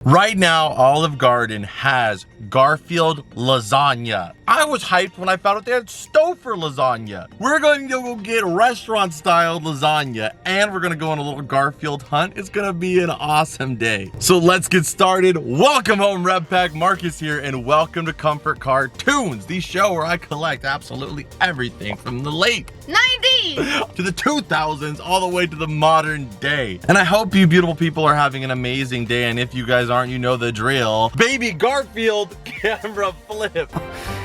Right now, Olive Garden has Garfield lasagna. I was hyped when I found out they had Stouffer lasagna. We're going to go get restaurant-style lasagna, and we're going to go on a little Garfield hunt. It's going to be an awesome day. So let's get started. Welcome home, Rev Pack. Marcus here, and welcome to Comfort Cartoons, the show where I collect absolutely everything from the late 90s to the 2000s, all the way to the modern day. And I hope you beautiful people are having an amazing day, and if you guys aren't, you know the drill. Baby Garfield camera flip.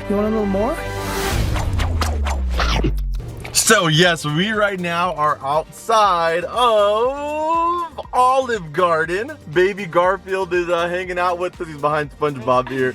You want a little more? So yes, we right now are outside of Olive Garden. Baby Garfield is hanging out with us. He's behind Spongebob here.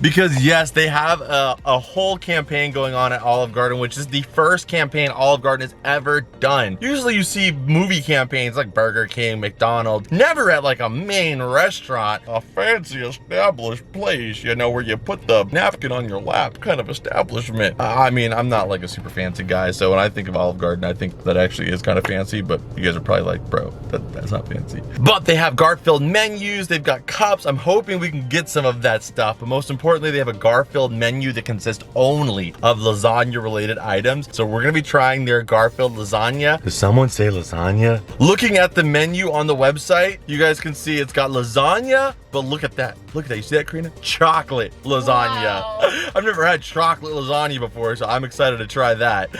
Because yes, they have a whole campaign going on at Olive Garden, which is the first campaign Olive Garden has ever done. Usually you see movie campaigns like Burger King, McDonald's, never at like a main restaurant, a fancy established place, you know, where you put the napkin on your lap kind of establishment. I mean, I'm not like a super fancy guy, so when I think of Olive Garden, I think that actually is kind of fancy, but you guys are probably like, bro, that's not fancy. But they have Garfield menus, they've got cups. I'm hoping we can get some of that stuff, but most importantly, they have a Garfield menu that consists only of lasagna related items. So we're gonna be trying their Garfield lasagna. Does someone say lasagna? Looking at the menu on the website, you guys can see it's got lasagna, but look at that. Look at that. You see that, Karina? Chocolate lasagna. Wow. I've never had chocolate lasagna before, so I'm excited to try that.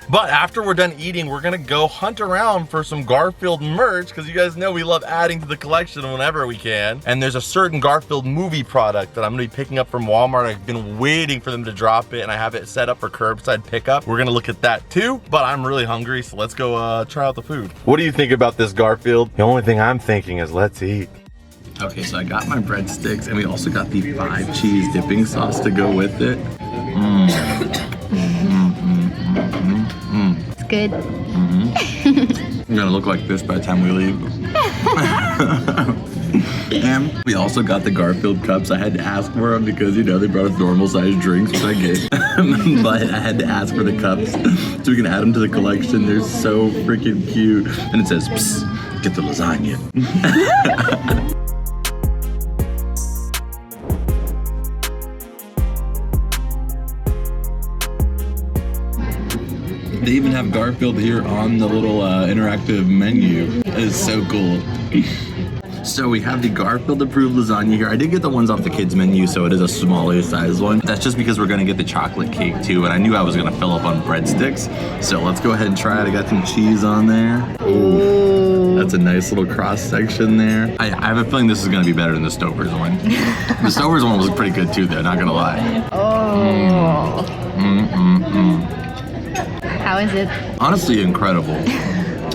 But after we're done eating, we're gonna go hunt around for some Garfield merch, because you guys know we love adding to the collection whenever we can. And there's a certain Garfield movie product that I'm gonna be picking up from Walmart. I've been waiting for them to drop it, and I have it set up for curbside pickup. We're gonna look at that too, but I'm really hungry, so let's go try out the food. What do you think about this, Garfield? The only thing I'm thinking is let's eat. Okay, so I got my breadsticks, and we also got the 5 cheese dipping sauce to go with it. It's good. I'm gonna look like this by the time we leave. And we also got the Garfield cups. I had to ask for them because, you know, they brought us normal sized drinks, which I get. But I had to ask for the cups so we can add them to the collection. They're so freaking cute. And it says, psst, get the lasagna. They even have Garfield here on the little interactive menu. It is so cool. So we have the Garfield approved lasagna here. I did get the ones off the kids menu, so it is a smaller size one. That's just because we're gonna get the chocolate cake too, and I knew I was gonna fill up on breadsticks. So let's go ahead and try it. I got some cheese on there. Ooh, that's a nice little cross section there. I have a feeling this is gonna be better than the Stouffer's one. The Stouffer's one was pretty good too though, not gonna lie. Oh. How is it? Honestly, incredible.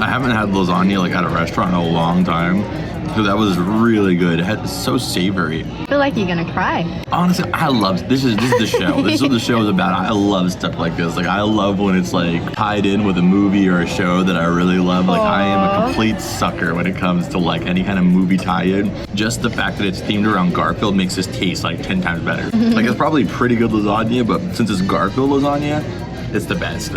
I haven't had lasagna like at a restaurant in a long time, so that was really good. It's so savory. I feel like you're gonna cry. Honestly, I love this is the show. This is what the show is about. I love stuff like this. Like I love when it's like tied in with a movie or a show that I really love. Like I am a complete sucker when it comes to like any kind of movie tie-in. Just the fact that it's themed around Garfield makes this taste like 10 times better. Like it's probably pretty good lasagna, but since it's Garfield lasagna, it's the best.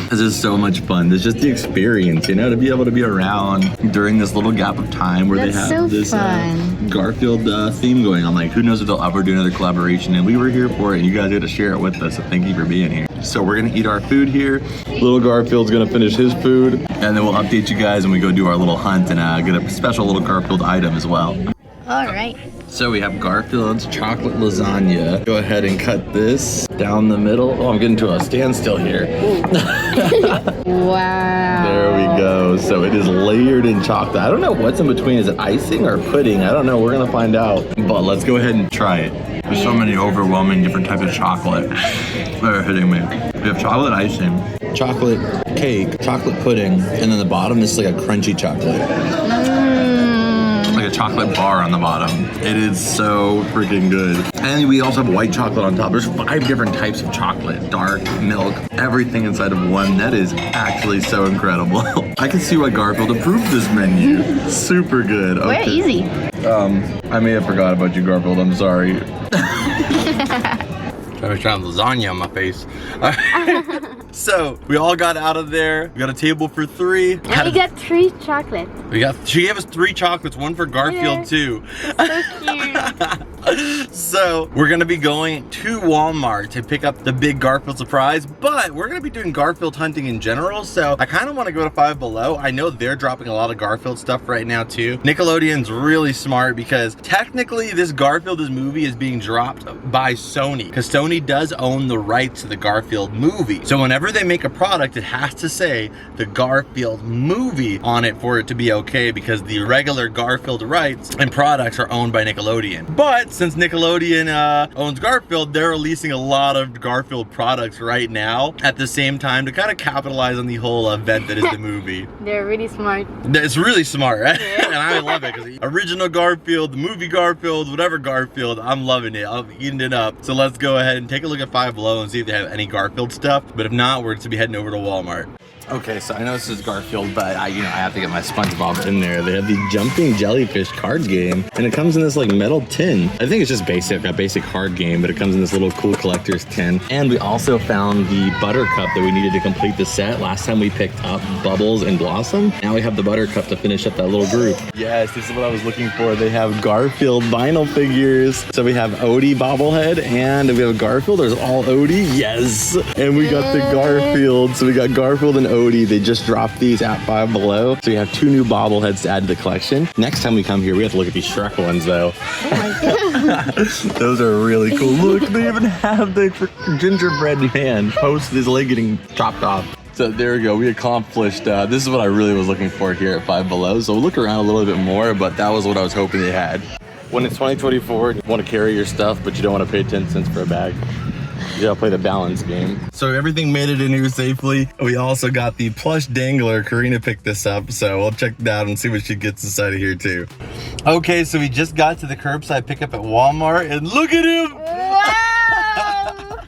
This is so much fun. It's just the experience, you know, to be able to be around during this little gap of time where they have this Garfield theme going on. Like, who knows if they'll ever do another collaboration, and we were here for it, and you guys get to share it with us, so thank you for being here. So we're gonna eat our food here. Little Garfield's gonna finish his food, and then we'll update you guys when we go do our little hunt and get a special little Garfield item as well. All right. So we have Garfield's chocolate lasagna. Go ahead and cut this down the middle. Oh, I'm getting to a standstill here. Wow. There we go. So it is layered in chocolate. I don't know what's in between. Is it icing or pudding? I don't know. We're gonna find out. But let's go ahead and try it. There's so many overwhelming different types of chocolate that are hitting me. We have chocolate icing, chocolate cake, chocolate pudding, and then the bottom is like a crunchy chocolate. Like a chocolate bar on the bottom. It is so freaking good. And we also have white chocolate on top. There's 5 different types of chocolate, dark, milk, everything inside of one. That is actually so incredible. I can see why Garfield approved this menu. Super good. Okay. We're easy. I may have forgot about you, Garfield. I'm sorry. I was trying lasagna on my face. So we all got out of there. We got a table for 3. And we got 3 chocolates. She gave us 3 chocolates, one for Garfield too. So cute. So we're gonna be going to Walmart to pick up the big Garfield surprise, but we're gonna be doing Garfield hunting in general. So I kind of want to go to Five Below. I know they're dropping a lot of Garfield stuff right now too. Nickelodeon's really smart because technically this Garfield movie is being dropped by Sony because Sony does own the rights to the Garfield movie. So whenever they make a product, it has to say the Garfield movie on it for it to be okay, because the regular Garfield rights and products are owned by Nickelodeon. But since Nickelodeon owns Garfield, they're releasing a lot of Garfield products right now at the same time to kind of capitalize on the whole event that is the movie. They're really smart. It's really smart, right? And I love it because original Garfield, the movie Garfield, whatever Garfield, I'm loving it. I'm eating it up. So let's go ahead and take a look at Five Below and see if they have any Garfield stuff. But if not, we're to be heading over to Walmart. Okay, so I know this is Garfield, but I have to get my Spongebob in there. They have the jumping jellyfish card game, and it comes in this like metal tin. I think it's just basic, a basic card game, but it comes in this little cool collector's tin. And we also found the Buttercup that we needed to complete the set. Last time we picked up Bubbles and Blossom. Now we have the Buttercup to finish up that little group. Yes, this is what I was looking for. They have Garfield vinyl figures. So we have Odie bobblehead, and we have Garfield. There's all Odie, yes. And we got the Garfield. So we got Garfield and Odie. They just dropped these at Five Below. So we have 2 new bobbleheads to add to the collection. Next time we come here, we have to look at these Shrek ones though. Those are really cool. Look, they even have the gingerbread man post his leg getting chopped off. So there we go, we accomplished, this is what I really was looking for here at Five Below. So we'll look around a little bit more, but that was what I was hoping they had. When it's 2024, you want to carry your stuff, but you don't want to pay 10 cents for a bag. You gotta play the balance game. So everything made it in here safely. We also got the plush dangler. Karina picked this up, so we'll check that out and see what she gets inside of here too. Okay, so we just got to the curbside pickup at Walmart, and look at him! Wow!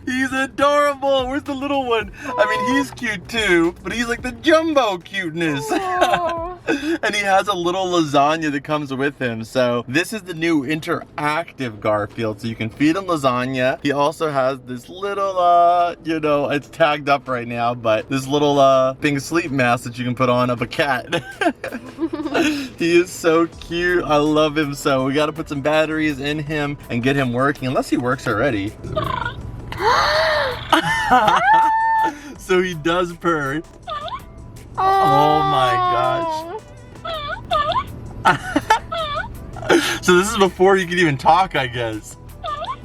He's adorable. Where's the little one? I mean, he's cute too, but he's like the jumbo cuteness. And he has a little lasagna that comes with him. So this is the new interactive Garfield. So you can feed him lasagna. He also has this little, you know, it's tagged up right now, but this little thing sleep mask that you can put on of a cat. He is so cute. I love him so. We got to put some batteries in him and get him working, unless he works already. So he does purr. Oh my gosh. So this is before you can even talk, I guess.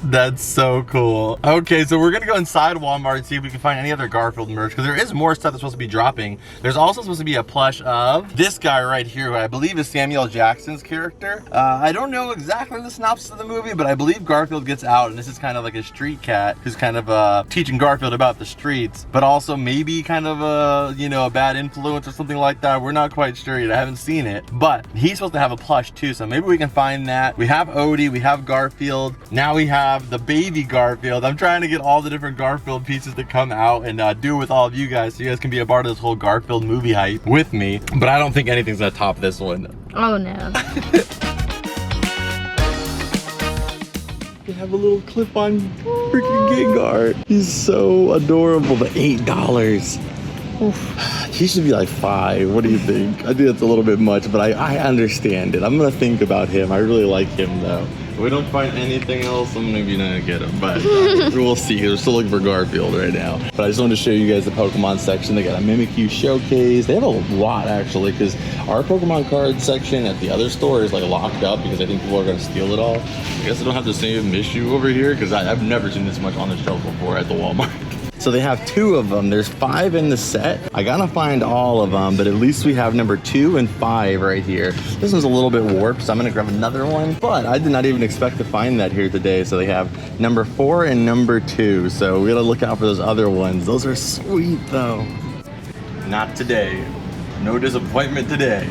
That's so cool. Okay, so we're gonna go inside Walmart and see if we can find any other Garfield merch, because there is more stuff that's supposed to be dropping. There's also supposed to be a plush of this guy right here, who I believe is Samuel Jackson's character. I don't know exactly the synopsis of the movie, but I believe Garfield gets out, and this is kind of like a street cat who's kind of teaching Garfield about the streets, but also maybe kind of a, you know, a bad influence or something like that. We're not quite sure yet. I haven't seen it, but he's supposed to have a plush too, so maybe we can find that. We have Odie, we have Garfield. Now we have the baby Garfield. I'm trying to get all the different Garfield pieces to come out and do with all of you guys, so you guys can be a part of this whole Garfield movie hype with me. But I don't think anything's gonna top this one. Oh no. We have a little clip-on freaking Gengar. He's so adorable, but $8. Oof. He should be like 5. What do you think? I think that's a little bit much, but I understand it. I'm gonna think about him. I really like him though. If we don't find anything else, I'm maybe not gonna get him, but we'll see. We're still looking for Garfield right now. But I just wanted to show you guys the Pokemon section. They got a Mimikyu showcase. They have a lot actually, because our Pokemon card section at the other store is like locked up because I think people are gonna steal it all. I guess I don't have the same issue over here because I've never seen this much on the shelf before at the Walmart. So they have 2 of them. There's 5 in the set. I gotta find all of them, but at least we have number 2 and 5 right here. This one's a little bit warped, so I'm gonna grab another one, but I did not even expect to find that here today. So they have number 4 and number 2. So we gotta look out for those other ones. Those are sweet though. Not today. No disappointment today.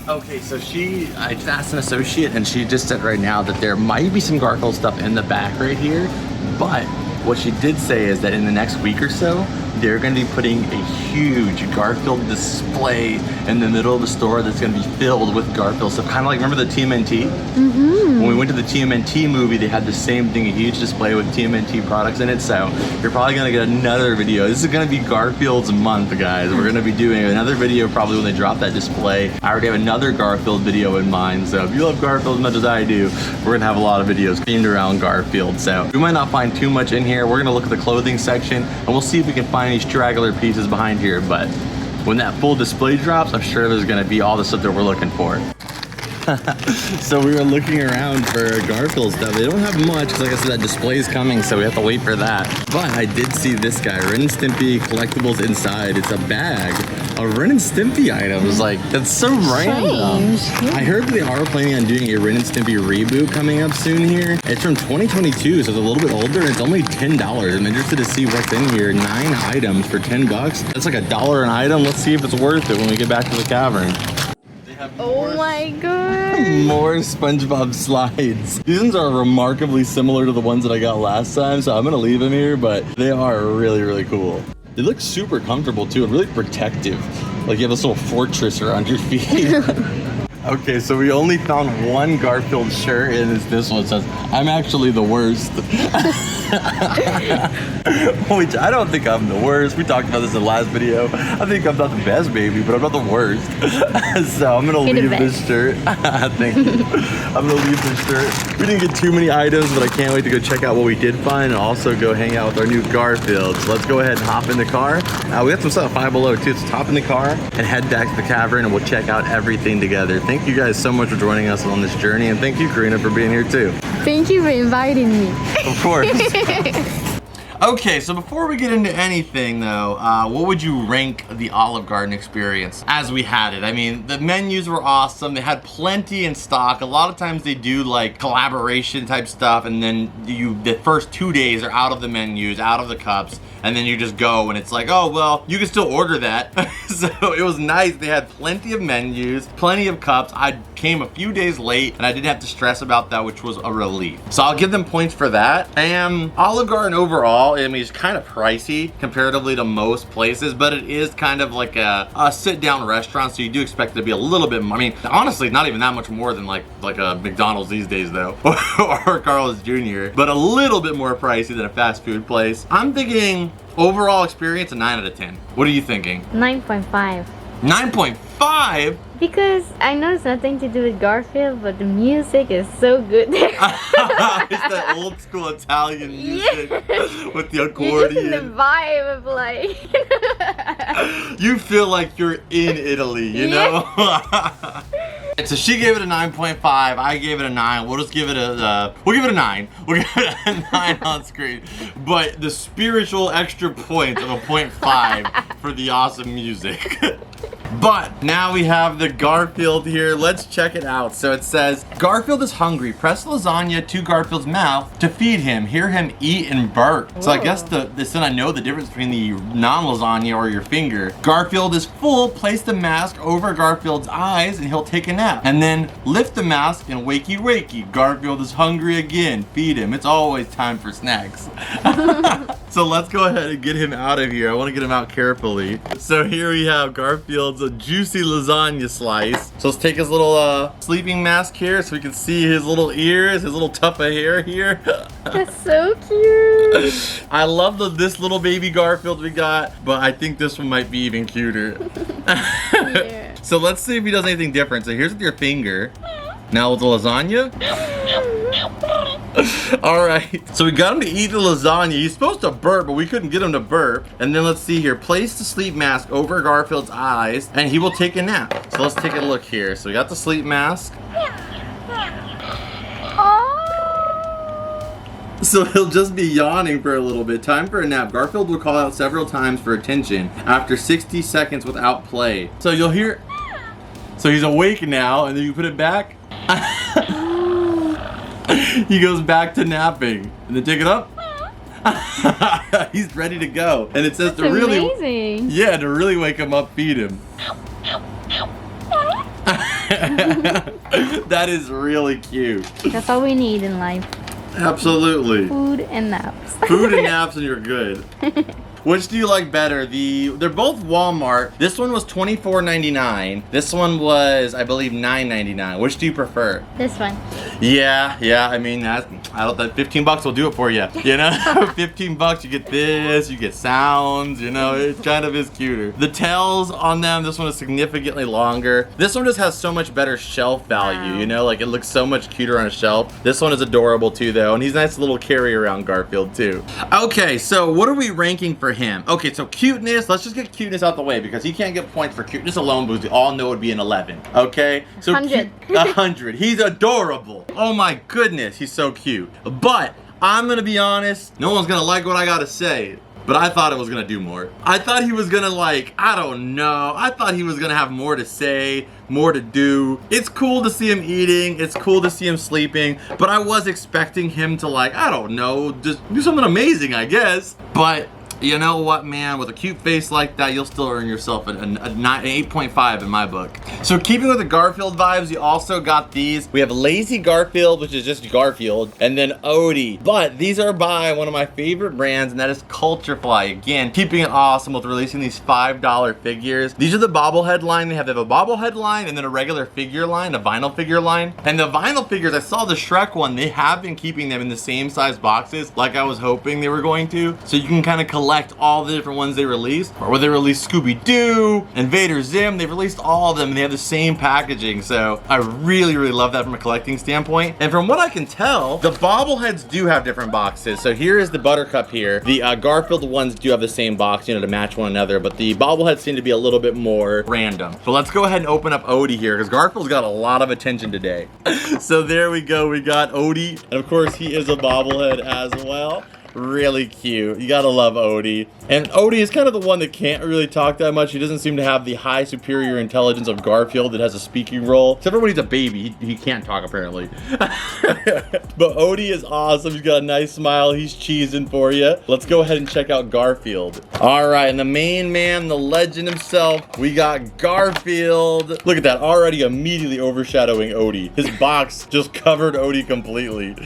Okay, so I just asked an associate and she just said right now that there might be some Garfield stuff in the back right here, but what she did say is that in the next week or so, they're going to be putting a huge Garfield display in the middle of the store that's going to be filled with Garfield stuff. Kind of like, remember the TMNT? When we went to the TMNT movie, they had the same thing, a huge display with TMNT products in it. So you're probably going to get another video. This is going to be Garfield's month, guys. We're going to be doing another video probably when they drop that display. I already have another Garfield video in mind. So if you love Garfield as much as I do, we're going to have a lot of videos themed around Garfield. So we might not find too much in here. We're going to look at the clothing section and we'll see if we can find any straggler pieces behind here. But when that full display drops, I'm sure there's going to be all the stuff that we're looking for. So we were looking around for Garfield stuff. They don't have much because, like I said, that display is coming, so we have to wait for that. But I did see this guy, Ren and Stimpy collectibles inside. It's a bag of Ren and Stimpy items. Like, that's so random. I heard they are planning on doing a Ren and Stimpy reboot coming up soon here. It's from 2022, so it's a little bit older. And it's only $10. I'm interested to see what's in here. 9 items for $10. That's like $1 an item. Let's see if it's worth it when we get back to the cavern. Oh my god. More SpongeBob slides. These ones are remarkably similar to the ones that I got last time, so I'm gonna leave them here, but they are really, really cool. They look super comfortable too and really protective. Like you have this little fortress around your feet. Okay, so we only found one Garfield shirt, and it's this one. It says, "I'm actually the worst." Which I don't think I'm the worst. We talked about this in the last video. I think I'm not the best baby, but I'm not the worst. So I'm gonna leave this shirt. Thank you. I'm gonna leave this shirt. We didn't get too many items, but I can't wait to go check out what we did find and also go hang out with our new Garfield. So let's go ahead and hop in the car. We got some stuff at Five Below too. So hop in the car and head back to the cavern and we'll check out everything together. Thank you guys so much for joining us on this journey, and thank you, Karina, for being here too. Thank you for inviting me. Of course. Okay, so before we get into anything though, what would you rank the Olive Garden experience as we had it? I mean, the menus were awesome. They had plenty in stock. A lot of times they do like collaboration type stuff, and then the first 2 days are out of the menus, out of the cups, and then you just go and it's like, oh, well, you can still order that. So it was nice. They had plenty of menus, plenty of cups. I came a few days late and I didn't have to stress about that, which was a relief. So I'll give them points for that. And Olive Garden overall, I mean, it's kind of pricey comparatively to most places, but it is kind of like a sit-down restaurant, so you do expect it to be a little bit more. I mean, honestly, not even that much more than like a McDonald's these days though, or Carl's Jr., but a little bit more pricey than a fast food place. I'm thinking overall experience a 9 out of 10. What are you thinking? 9.5. 9.5? Because I know it's nothing to do with Garfield, but the music is so good there. It's that old school Italian music with the accordion. You're just in the vibe of like... You feel like you're in Italy, you know? So she gave it a 9.5, I gave it a 9. We'll just give it we'll give it a 9. We'll give it a 9 on screen. But the spiritual extra points of a 0.5 for the awesome music. But now we have the Garfield here. Let's check it out. So it says, Garfield is hungry. Press lasagna to Garfield's mouth to feed him. Hear him eat and burp. Whoa. So I guess this then I know the difference between the non-lasagna or your finger. Garfield is full. Place the mask over Garfield's eyes and he'll take a nap. And then lift the mask and wakey wakey. Garfield is hungry again. Feed him. It's always time for snacks. So let's go ahead and get him out of here. I want to get him out carefully. So here we have Garfield's juicy lasagna slice. So let's take his little sleeping mask here so we can see his little ears, his little tuft of hair here. That's so cute. I love this little baby Garfield we got, but I think this one might be even cuter. Yeah. So let's see if he does anything different. So here's with your finger. Now with the lasagna. Alright, so we got him to eat the lasagna. He's supposed to burp, but we couldn't get him to burp. And then let's see here. Place the sleep mask over Garfield's eyes, and he will take a nap. So let's take a look here. So we got the sleep mask. So he'll just be yawning for a little bit. Time for a nap. Garfield will call out several times for attention after 60 seconds without play. So you'll hear... So he's awake now, and then you put it back. He goes back to napping. And then take it up. He's ready to go. And it says That's amazing. Yeah, to really wake him up, feed him. That is really cute. That's all we need in life. Absolutely. Food and naps. Food and naps and you're good. Which do you like better? They're both Walmart. This one was $24.99. This one was, I believe, $9.99. Which do you prefer? This one. Yeah. I mean, I don't think 15 bucks will do it for you. You know, 15 bucks, you get this, you get sounds. You know, it kind of is cuter. The tails on them, this one is significantly longer. This one just has so much better shelf value. Wow. You know, like it looks so much cuter on a shelf. This one is adorable too, though, and he's a nice little carry around Garfield too. Okay, so what are we ranking for him? Okay, so cuteness. Let's just get cuteness out the way because he can't get points for cuteness alone, but we all know it would be an 11. Okay, so 100. 100. He's adorable. Oh my goodness, he's so cute. But I'm gonna be honest, no one's gonna like what I gotta say. But I thought it was gonna do more. I thought he was gonna I don't know. I thought he was gonna have more to say, more to do. It's cool to see him eating. It's cool to see him sleeping. But I was expecting him to I don't know, just do something amazing, I guess. But you know what, man? With a cute face like that, you'll still earn yourself an 8.5 in my book. So keeping with the Garfield vibes, you also got these. We have Lazy Garfield, which is just Garfield, and then Odie. But these are by one of my favorite brands, and that is Culturefly. Again, keeping it awesome with releasing these $5 figures. These are the bobblehead line. They have a bobblehead line and then a regular figure line, a vinyl figure line. And the vinyl figures, I saw the Shrek one, they have been keeping them in the same size boxes like I was hoping they were going to. So you can kind of collect all the different ones they released. Or where they released Scooby-Doo, Invader Zim, they've released all of them and they have the same packaging. So I really love that from a collecting standpoint. And from what I can tell, the bobbleheads do have different boxes. So here is the Buttercup here. The Garfield ones do have the same box, you know, to match one another, but the bobbleheads seem to be a little bit more random. But let's go ahead and open up Odie here because Garfield's got a lot of attention today. So there we go, we got Odie. And of course he is a bobblehead as well. Really cute. You gotta love Odie. And Odie is kind of the one that can't really talk that much. He doesn't seem to have the high superior intelligence of Garfield that has a speaking role. Except for when he's a baby. He can't talk apparently. But Odie is awesome. He's got a nice smile. He's cheesing for you. Let's go ahead and check out Garfield. Alright, and the main man, the legend himself, we got Garfield. Look at that, already immediately overshadowing Odie. His box just covered Odie completely.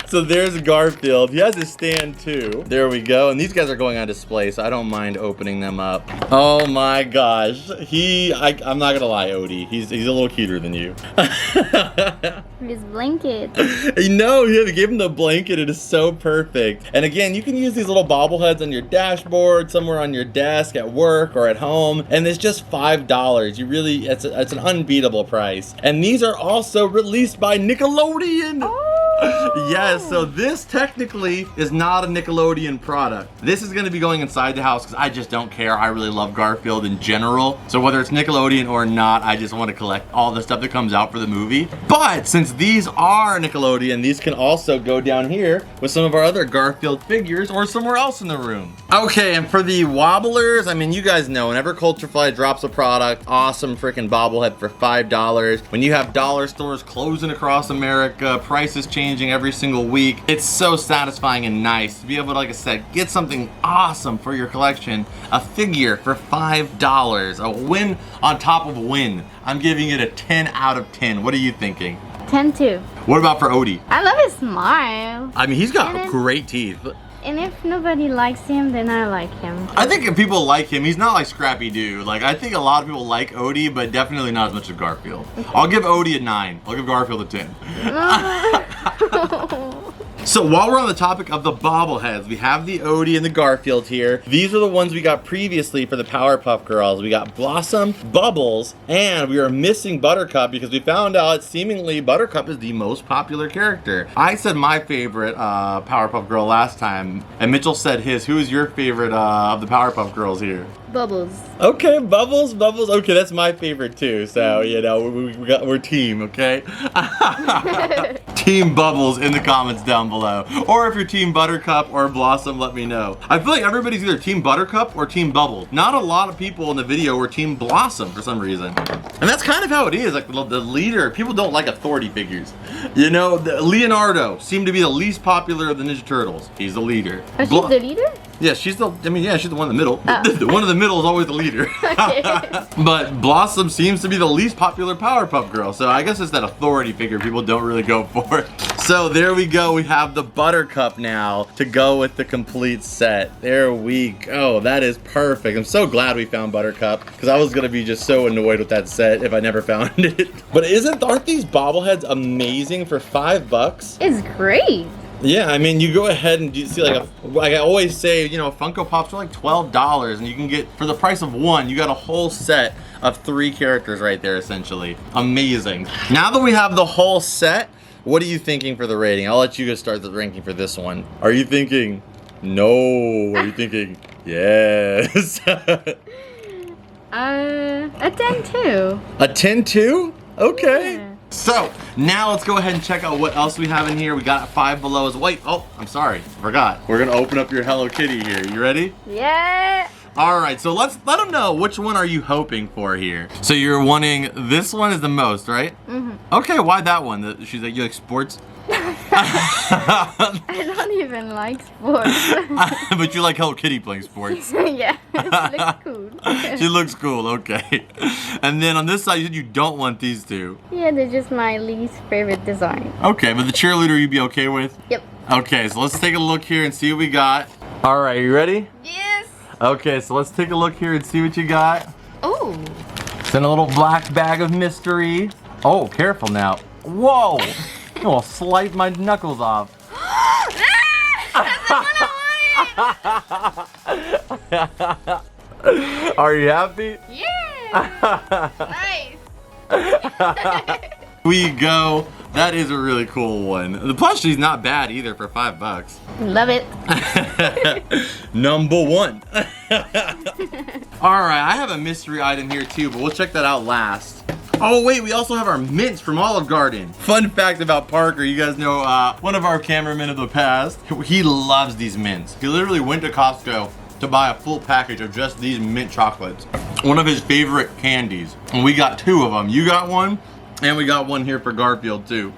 So there's Garfield. He has his stand too. There we go. And these guys are going on display, so I don't mind opening them up. Oh my gosh. I'm not gonna lie, Odie. He's a little cuter than you. His blanket. No, he gave him the blanket. It is so perfect. And again, you can use these little bobbleheads on your dashboard, somewhere on your desk, at work, or at home. And it's just $5. It's an unbeatable price. And these are also released by Nickelodeon. Oh. Yes, so this technically is not a Nickelodeon product. This is going to be going inside the house because I just don't care. I really love Garfield in general. So whether it's Nickelodeon or not, I just want to collect all the stuff that comes out for the movie. But since these are Nickelodeon, these can also go down here with some of our other Garfield figures or somewhere else in the room. Okay, and for the wobblers, I mean, you guys know, whenever Culturefly drops a product, awesome freaking bobblehead for $5. When you have dollar stores closing across America, prices changing every single week, it's so satisfying and nice to be able to, like I said, get something awesome for your collection. A figure for $5. A win on top of a win. I'm giving it a 10 out of 10. What are you thinking? 10 too. What about for Odie? I love his smile. I mean, he's got And then- great teeth. And if nobody likes him, then I like him. I think if people like him, he's not like Scrappy Doo. Like, I think a lot of people like Odie, but definitely not as much as Garfield. I'll give Odie a 9. I'll give Garfield a 10. So while we're on the topic of the bobbleheads, we have the Odie and the Garfield here. These are the ones we got previously for the Powerpuff Girls. We got Blossom, Bubbles, and we are missing Buttercup because we found out seemingly Buttercup is the most popular character. I said my favorite Powerpuff Girl last time, and Mitchell said his. Who is your favorite of the Powerpuff Girls here? Bubbles. Okay, Bubbles. Okay, that's my favorite too. So, you know, we're team, okay? Team Bubbles in the comments down below. Or if you're Team Buttercup or Blossom, let me know. I feel like everybody's either Team Buttercup or Team Bubbles. Not a lot of people in the video were Team Blossom for some reason. And that's kind of how it is. Like the leader, people don't like authority figures. You know, Leonardo seemed to be the least popular of the Ninja Turtles. He's the leader. Oh, she's the leader? Yeah, she's the one in the middle. The one in the middle is always the leader. Okay. But Blossom seems to be the least popular Powerpuff Girl, so I guess it's that authority figure people don't really go for. So there we go. We have the Buttercup now to go with the complete set. There we go. That is perfect. I'm so glad we found Buttercup because I was gonna be just so annoyed with that set if I never found it. But aren't these bobbleheads amazing for $5? It's great. Yeah, I mean, you go ahead and you see like I always say, you know, Funko Pops are like $12 and you can get, for the price of one, you got a whole set of 3 characters right there essentially. Amazing. Now that we have the whole set, what are you thinking for the rating? I'll let you guys start the ranking for this one. Are you thinking no? Are you thinking yes? A 10 too. A 10 too? Okay. Yeah. So now let's go ahead and check out what else we have in here. We got Five Below as wait. Oh, I'm sorry, forgot. We're gonna open up your Hello Kitty here. You ready? Yeah. All right, so let's let them know which one are you hoping for here. So you're wanting this one is the most, right? Mm-hmm. Okay, why that one? She's like, you like sports? I don't even like sports. But you like Hello Kitty playing sports. Yeah, it looks cool. She looks cool, okay. And then on this side, you said you don't want these two. Yeah, they're just my least favorite design. Okay, but the cheerleader you'd be okay with? Yep. Okay, so let's take a look here and see what we got. All right, you ready? Yes. Okay, so let's take a look here and see what you got. Oh. It's in a little black bag of mystery. Oh, careful now. Whoa! You will slice my knuckles off. Are you happy? Yeah. Nice. We go. That is a really cool one. The plushie's not bad either for $5. Love it. Number 1. All right, I have a mystery item here too, but we'll check that out last. Oh wait, we also have our mints from Olive Garden. Fun fact about Parker, you guys know one of our cameramen of the past, he loves these mints. He literally went to Costco to buy a full package of just these mint chocolates. One of his favorite candies. And we got 2 of them. You got one, and we got one here for Garfield too.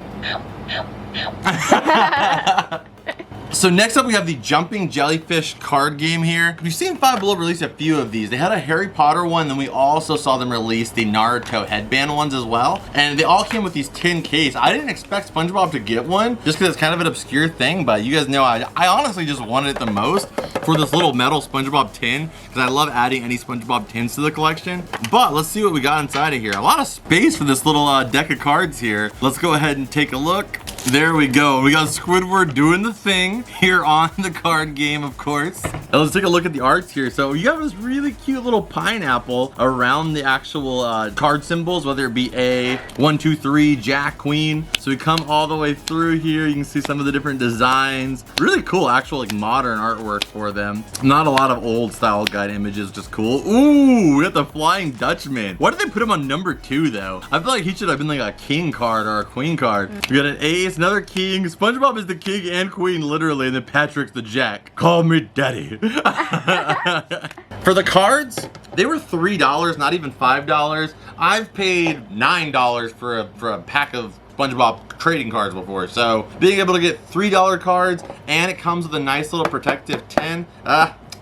So next up we have the Jumping Jellyfish card game here. We've seen Five Below release a few of these. They had a Harry Potter one, then we also saw them release the Naruto headband ones as well. And they all came with these tin case. I didn't expect Spongebob to get one, just because it's kind of an obscure thing, but you guys know I honestly just wanted it the most for this little metal Spongebob tin, because I love adding any Spongebob tins to the collection. But let's see what we got inside of here. A lot of space for this little deck of cards here. Let's go ahead and take a look. There we go. We got Squidward doing the thing here on the card game, of course. Now let's take a look at the arts here. So you have this really cute little pineapple around the actual card symbols, whether it be A, 1, 2, 3, Jack, Queen. So we come all the way through here. You can see some of the different designs. Really cool, actual like modern artwork for them. Not a lot of old style guide images, just cool. Ooh, we got the Flying Dutchman. Why did they put him on number 2 though? I feel like he should have been like a king card or a queen card. We got an ace, another king. Spongebob is the king and queen literally, and then Patrick's the jack. Call me daddy. For the cards, they were $3, not even $5. I've paid $9 for a pack of SpongeBob trading cards before, so being able to get $3 cards and it comes with a nice little protective 10,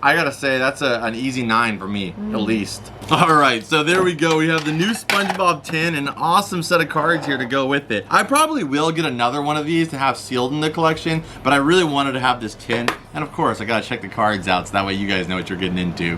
I gotta say that's an easy 9 for me, at least. All right, so there we go. We have the new SpongeBob tin and an awesome set of cards here to go with it. I probably will get another one of these to have sealed in the collection, but I really wanted to have this tin. And of course, I gotta check the cards out so that way you guys know what you're getting into.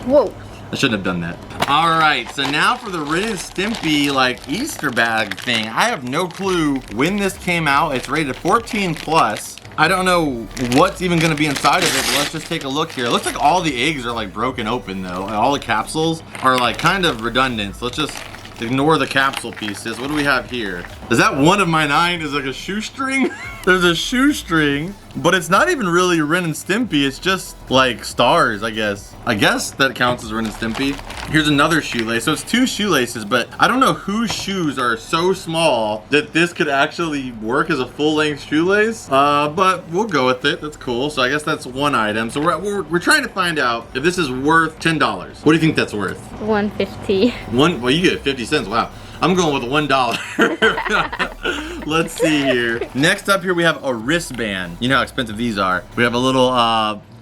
Whoa. I shouldn't have done that. All right, so now for the Ren and Stimpy like Easter bag thing. I have no clue when this came out. It's rated 14 plus. I don't know what's even gonna be inside of it, but let's just take a look here. It looks like all the eggs are like broken open though. All the capsules are like kind of redundant. So let's just ignore the capsule pieces. What do we have here? Is that one of my 9? Is like a shoestring? There's a shoestring, but it's not even really Ren and Stimpy. It's just like stars, I guess. I guess that counts as Ren and Stimpy. Here's another shoelace. So it's 2 shoelaces, but I don't know whose shoes are so small that this could actually work as a full-length shoelace. But we'll go with it. That's cool. So I guess that's one item. So we're trying to find out if this is worth $10. What do you think that's worth? $1.50. Well, you get 50 cents. Wow. I'm going with $1. Let's see here. Next up here we have a wristband. You know how expensive these are. We have a little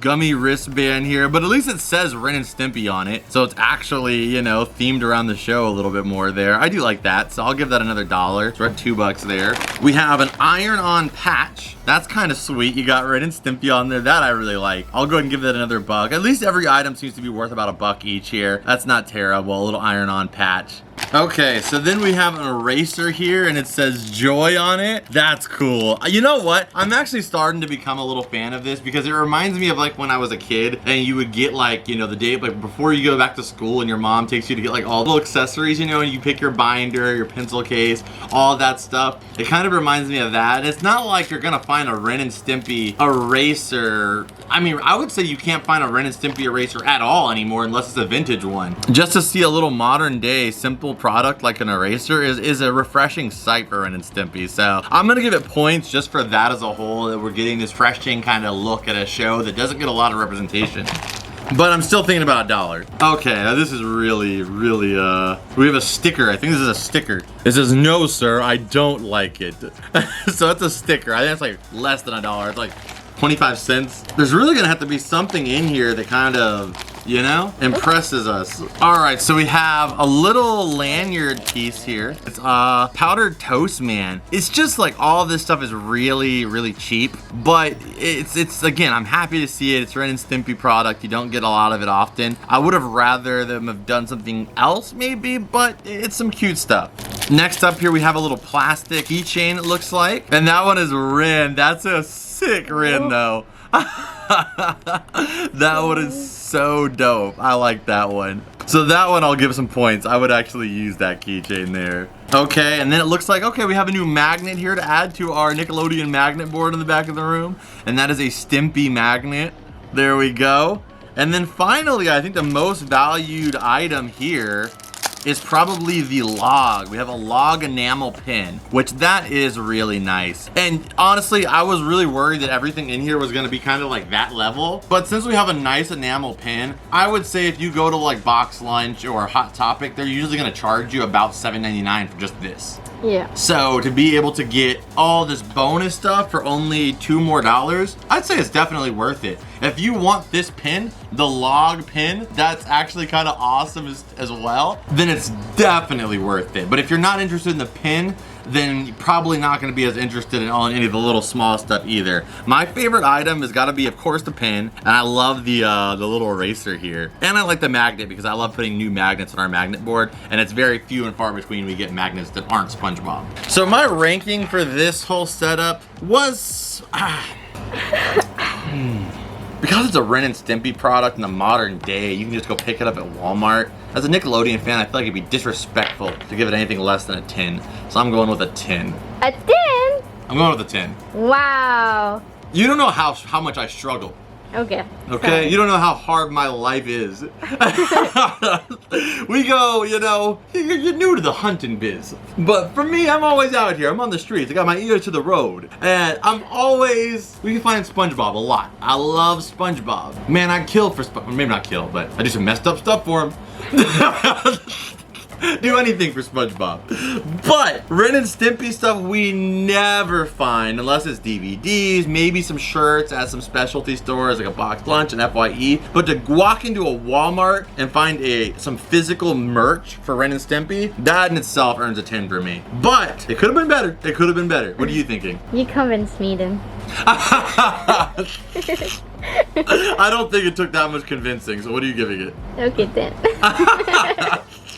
gummy wristband here, but at least it says Ren and Stimpy on it. So it's actually, you know, themed around the show a little bit more there. I do like that, so I'll give that another $1. So we're at $2 there. We have an iron-on patch. That's kind of sweet. You got Ren and Stimpy on there. That I really like. I'll go ahead and give that another $1. At least every item seems to be worth about $1 each here. That's not terrible. A little iron-on patch. Okay, so then we have an eraser here and it says Joy on it. That's cool. You know what? I'm actually starting to become a little fan of this because it reminds me of like when I was a kid and you would get like, you know, the day like before you go back to school and your mom takes you to get like all the little accessories, you know, and you pick your binder, your pencil case, all that stuff. It kind of reminds me of that. And it's not like you're gonna find a Ren and Stimpy eraser. I mean, I would say you can't find a Ren and Stimpy eraser at all anymore unless it's a vintage one. Just to see a little modern day simple product like an eraser is a refreshing sight for Ren and Stimpy. So I'm gonna give it points just for that as a whole, that we're getting this refreshing kind of look at a show that doesn't get a lot of representation. But I'm still thinking about $1. Okay, now this is really, we have a sticker. I think this is a sticker. It says, no, sir, I don't like it. So it's a sticker. I think it's like less than $1. It's like 25 cents. There's really gonna have to be something in here that kind of, you know, impresses us. All right, so we have a little lanyard piece here. It's powdered toast man. It's just like all this stuff is really cheap, but it's again, I'm happy to see it. It's Ren and Stimpy product. You don't get a lot of it often. I would have rather them have done something else maybe, but it's some cute stuff. Next up here, we have a little plastic keychain, it looks like. And that one is Ren. That's a sick Ren though. That one is so dope. I like that one. So that one I'll give some points. I would actually use that keychain there. Okay, and then it looks like, okay, we have a new magnet here to add to our Nickelodeon magnet board in the back of the room. And that is a Stimpy magnet. There we go. And then finally, I think the most valued item here is probably the log. We have a log enamel pin, which that is really nice. And honestly, I was really worried that everything in here was gonna be kind of like that level. But since we have a nice enamel pin, I would say if you go to like Box Lunch or Hot Topic, they're usually gonna charge you about $7.99 for just this. Yeah. So to be able to get all this bonus stuff for only $2 more, I'd say it's definitely worth it. If you want this pin, the log pin, that's actually kind of awesome as well, then it's definitely worth it. But if you're not interested in the pin, then you're probably not going to be as interested in any of the little small stuff either. My favorite item has got to be, of course, the pin, and I love the little eraser here. And I like the magnet because I love putting new magnets on our magnet board, and it's very few and far between we get magnets that aren't SpongeBob. So my ranking for this whole setup was... Because it's a Ren and Stimpy product in the modern day, you can just go pick it up at Walmart. As a Nickelodeon fan, I feel like it'd be disrespectful to give it anything less than a 10. So I'm going with a 10. A 10? I'm going with a 10. Wow. You don't know how much I struggle. Okay. Okay? Sorry. You don't know how hard my life is. We go, you know, you're new to the hunting biz. But for me, I'm always out here. I'm on the streets. I got my ear to the road. And I'm always, we can find SpongeBob a lot. I love SpongeBob. Man, I'd kill for SpongeBob. Maybe not kill, but I do some messed up stuff for him. Do anything for SpongeBob. But Ren and Stimpy stuff we never find unless it's DVDs, maybe some shirts at some specialty stores like a Box Lunch and FYE. But to walk into a Walmart and find some physical merch for Ren and Stimpy, that in itself earns a 10 for me. But it could have been better. It could have been better. What are you thinking? You convinced me then. I don't think it took that much convincing, so what are you giving it? Okay, 10.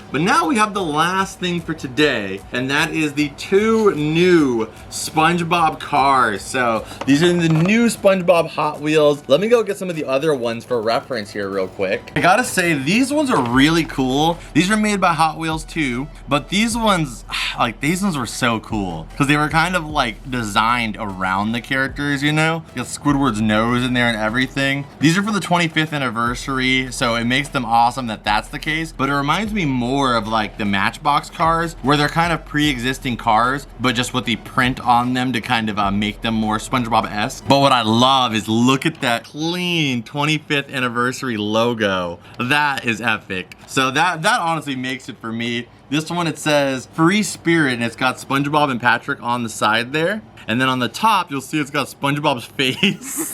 But now we have the last thing for today, and that is the 2 new SpongeBob cars. So these are the new SpongeBob Hot Wheels. Let me go get some of the other ones for reference here real quick. I gotta say, these ones are really cool. These are made by Hot Wheels too, but these ones were so cool because they were kind of like designed around the characters, you know? You got Squidward's nose in there and everything. These are for the 25th anniversary, so it makes them awesome that that's the case, but it reminds me more of like the Matchbox cars where they're kind of pre-existing cars but just with the print on them to kind of make them more SpongeBob-esque. But what I love is look at that clean 25th anniversary logo. That is epic. So that honestly makes it for me. This one, it says Free Spirit, and it's got SpongeBob and Patrick on the side there. And then on the top, you'll see it's got SpongeBob's face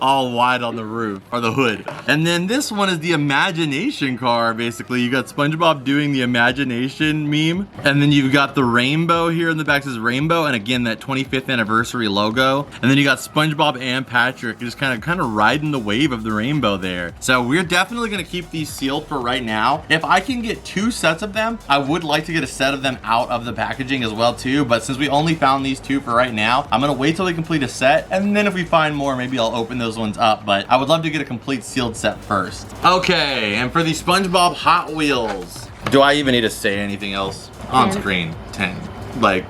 all wide on the roof, or the hood. And then this one is the imagination car, basically. You got SpongeBob doing the imagination meme. And then you've got the rainbow here in the back, says rainbow. And again, that 25th anniversary logo. And then you got SpongeBob and Patrick just kind of riding the wave of the rainbow there. So we're definitely gonna keep these sealed for right now. If I can get 2 sets of them, I would like to get a set of them out of the packaging as well too. But since we only found these 2 for right now, I'm gonna wait till we complete a set, and then if we find more, maybe I'll open those ones up. But I would love to get a complete sealed set first. Okay, and for the SpongeBob Hot Wheels, do I even need to say anything else? On screen, 10. Like,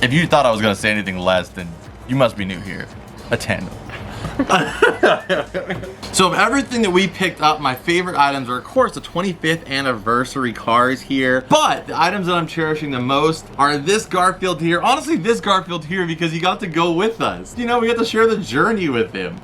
if you thought I was gonna say anything less, then you must be new here. A 10. So of everything that we picked up, my favorite items are of course the 25th anniversary cars here, but the items that I'm cherishing the most are this Garfield here. Honestly, this Garfield here, because he got to go with us. You know, we got to share the journey with him.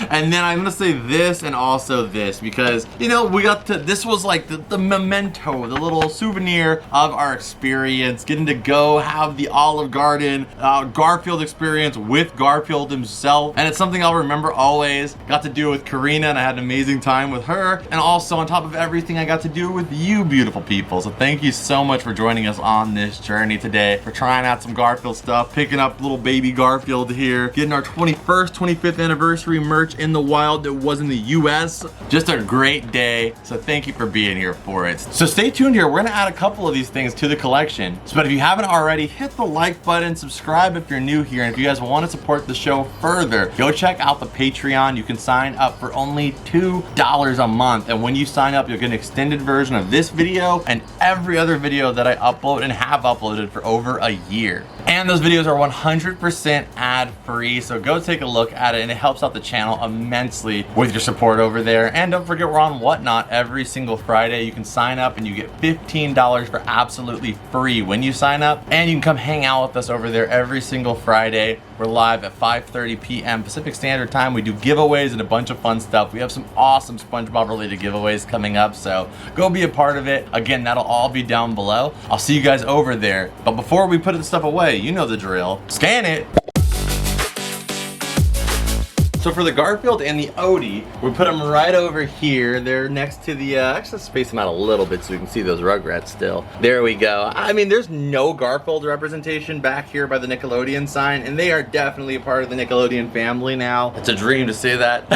And then I'm gonna say this and also this, because you know, we got to, this was like the memento, the little souvenir of our experience, getting to go have the Olive Garden Garfield experience with Garfield himself. And it's something I'll remember always. Got to do it with Karina, and I had an amazing time with her. And also on top of everything, I got to do it with you beautiful people. So thank you so much for joining us on this journey today, for trying out some Garfield stuff, picking up little baby Garfield here, getting our 21st, 25th anniversary merch in the wild that was in the US. Just a great day. So thank you for being here for it. So stay tuned here. We're gonna add a couple of these things to the collection. So, but if you haven't already, hit the like button, subscribe if you're new here. And if you guys want to support the show further, go check out the Patreon. You can sign up for only $2 a month. And when you sign up, you'll get an extended version of this video and every other video that I upload and have uploaded for over a year. And those videos are 100% ad-free, so go take a look at it, and it helps out the channel immensely with your support over there. And don't forget, we're on Whatnot every single Friday. You can sign up and you get $15 for absolutely free when you sign up. And you can come hang out with us over there every single Friday. We're live at 5:30 p.m. Pacific Standard Time. We do giveaways and a bunch of fun stuff. We have some awesome SpongeBob related giveaways coming up, so go be a part of it. Again, that'll all be down below. I'll see you guys over there. But before we put this stuff away, you know the drill. Scan it. So for the Garfield and the Odie, we put them right over here. They're next to the, actually space them out a little bit so we can see those Rugrats still. There we go. I mean, there's no Garfield representation back here by the Nickelodeon sign, and they are definitely a part of the Nickelodeon family now. It's a dream to say that.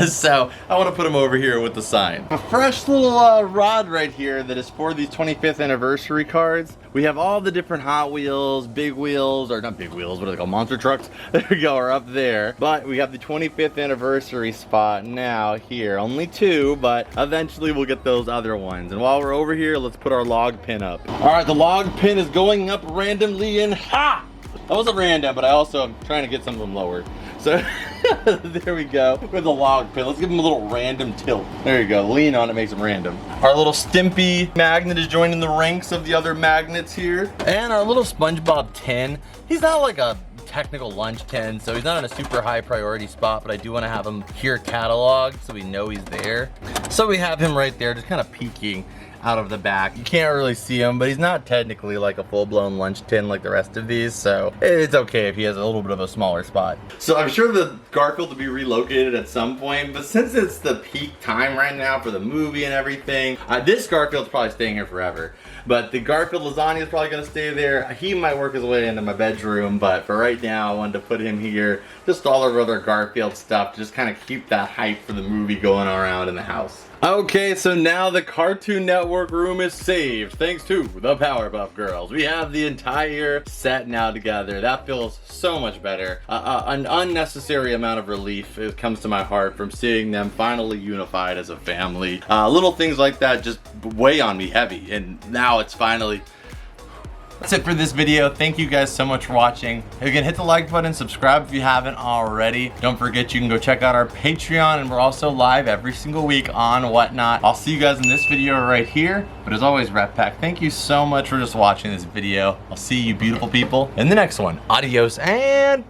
So I want to put them over here with the sign. A fresh little rod right here that is for these 25th anniversary cards. We have all the different Hot Wheels, big wheels, or not big wheels, what are they called, monster trucks? There we go, are up there. But we have the 25th anniversary spot now here. Only 2, but eventually we'll get those other ones. And while we're over here, let's put our log pin up. All right, the log pin is going up randomly, and ha! That wasn't random, but I also am trying to get some of them lower. So there we go with the log pin. Let's give them a little random tilt. There you go. Lean on it, makes them random. Our little Stimpy magnet is joining the ranks of the other magnets here. And our little SpongeBob tin. He's not like a technical lunch tin, so he's not in a super high priority spot, but I do want to have him here cataloged so we know he's there. So we have him right there, just kind of peeking out of the back. You can't really see him, but he's not technically like a full-blown lunch tin like the rest of these, so it's okay if he has a little bit of a smaller spot. So I'm sure the Garfield will be relocated at some point, but since it's the peak time right now for the movie and everything, this Garfield's probably staying here forever. But the Garfield Lasagna is probably gonna stay there. He might work his way into my bedroom, but for right now, I wanted to put him here. Just all our other Garfield stuff, to just kind of keep that hype for the movie going around in the house. Okay, so now the Cartoon Network room is saved, thanks to the Powerpuff Girls. We have the entire set now together. That feels so much better. An unnecessary amount of relief it comes to my heart from seeing them finally unified as a family. Little things like that just weigh on me heavy, and now it's finally... That's it for this video. Thank you guys so much for watching. Again, hit the like button, subscribe if you haven't already. Don't forget you can go check out our Patreon, and we're also live every single week on Whatnot. I'll see you guys in this video right here. But as always, Rat Pack, thank you so much for just watching this video. I'll see you beautiful people in the next one. Adios and...